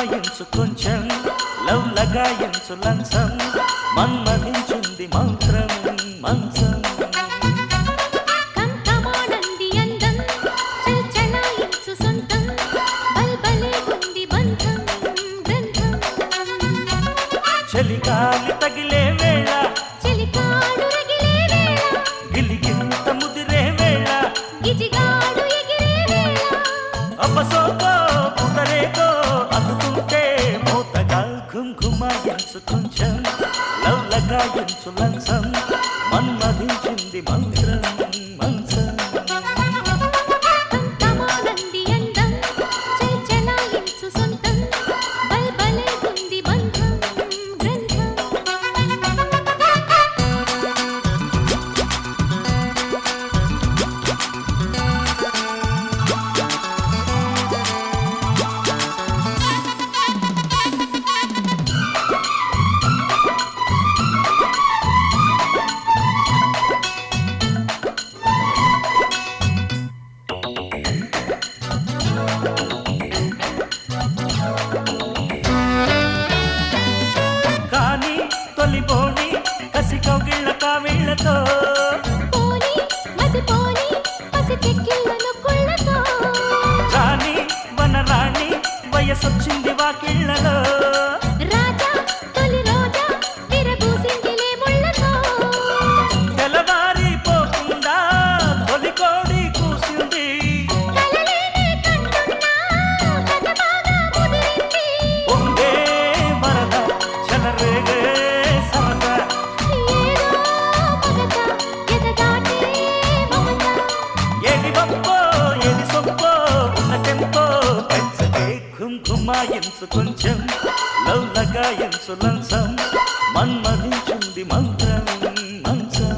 గుమాయించు కొంచెం లవ్ లగాయించు లంచం మన్మధించింది మంత్రం మంచం చలిగాలి తగిలే వేళ చలికాడు రగిలే వేళ గిలిగింత ముదిరే వేళ గిజిగాడు ఎగిరే వేళ అపసోకో పుదరేకో అందుకుంటే మోతగా ఘుమాయించు కొంచెం లవ్ లగాయించు లంచం మన్మధించింది మంత్రం మంచం కంకమానంది అందం చల్చలాయించు సొంతం బల్బలే గుంది బంధం గ్రంథం కానీ తొలిపోని కసి కౌగిళ్ళ కావిళ్ళతో పోని మది పోని పసి చెక్కిళ్ళను కుళ్ళతో రాణి వనరాణి వయసొచ్చింది వాకిళ్ళలో రాజా తొలి రోజా విరబూసిందిలే ముళ్ళతో తెల్లవారిపోకుండా తొలి కోడి కూసింది కలలేనే కంటున్నా కథ బాగా ముదిరింది పొంగే వరద చెలరేగే సరద ఏదో మగత ఎదగాటే మమత ఏది వప్పో ఏది సొప్పో ఉన్న టెంపో పెంచకే ఘుమాయించు కొంచెం లవ్ లగాయించు లంచం మన్మధించింది మంత్రం మంచం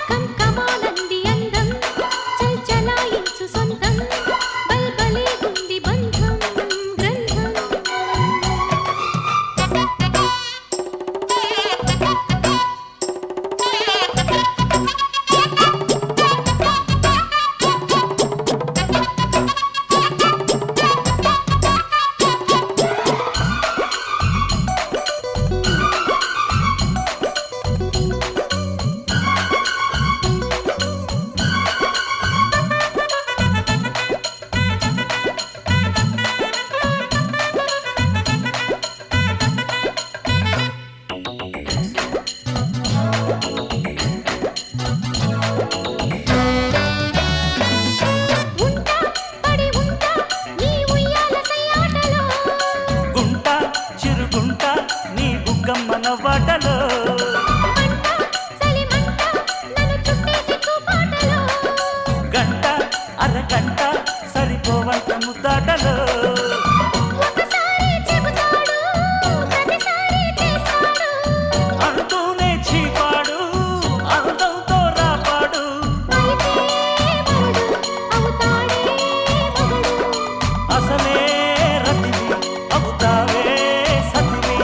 కంకమానంది అందం చల్చలాయించు సొంతం బల్బలే గుంది బంధం గ్రంథం ఉంటా పడి ఉంటా నీ ఉయ్యాల సయ్యాటలో గుంట చిరుగుంట నీ బుగ్గమ్మన వాటలో మంట చలిమంట నన్ను చుట్టేసి చూపాటలో గంట అరగంట సరిపోవంత ముద్దాటలో ఒకసారి చెబుతాడు ప్రతిసారి చేస్తాడు అంటూనే చీపాడు అందంతో రాపాడు అయితే వరుడు అవుతాడే మగడు అసలే రతివి అవుతావే సతివి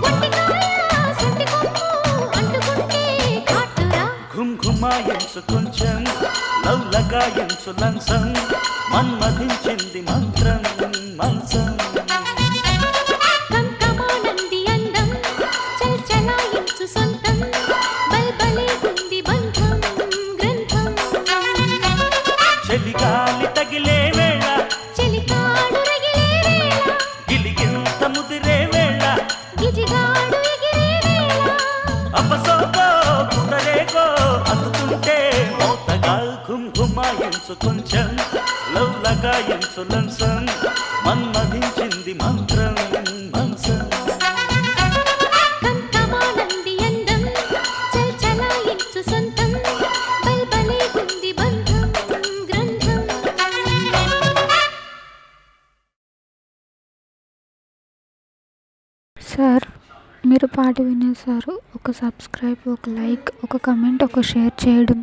ఒంటికాయ సొంటి కొమ్ము అంటుకుంటే కాటురా ఘుమాయించు కొంచెం లవ్ లగాయించు లంచం మన్మధించింది మంత్రం మంచం కంకమానంది అందం చల్చలాయించు సొంతం బల్బలే గుంది బంధం గ్రంథం చలిగాలి తగిలే వేళ చలికాడు రగిలే వేళ గిలిగింత ముదిరే వేళ గిజిగాడు ఎగిరే వేళ అపసోకో పుదరేకో అందుకుంటే మోతగా ఘుమాయించు కొంచెం లవ్ లగాయించు లంచం మన్మధించింది మంత్రం మంచం కంకమానంది అందం చల్చలాయించు సొంతం బల్బలే గుంది బంధం గ్రంథం సార్ మీరు పాట వినేశారు. ఒక సబ్స్క్రైబ్, ఒక లైక్, ఒక కమెంట్, ఒక షేర్ చేయడం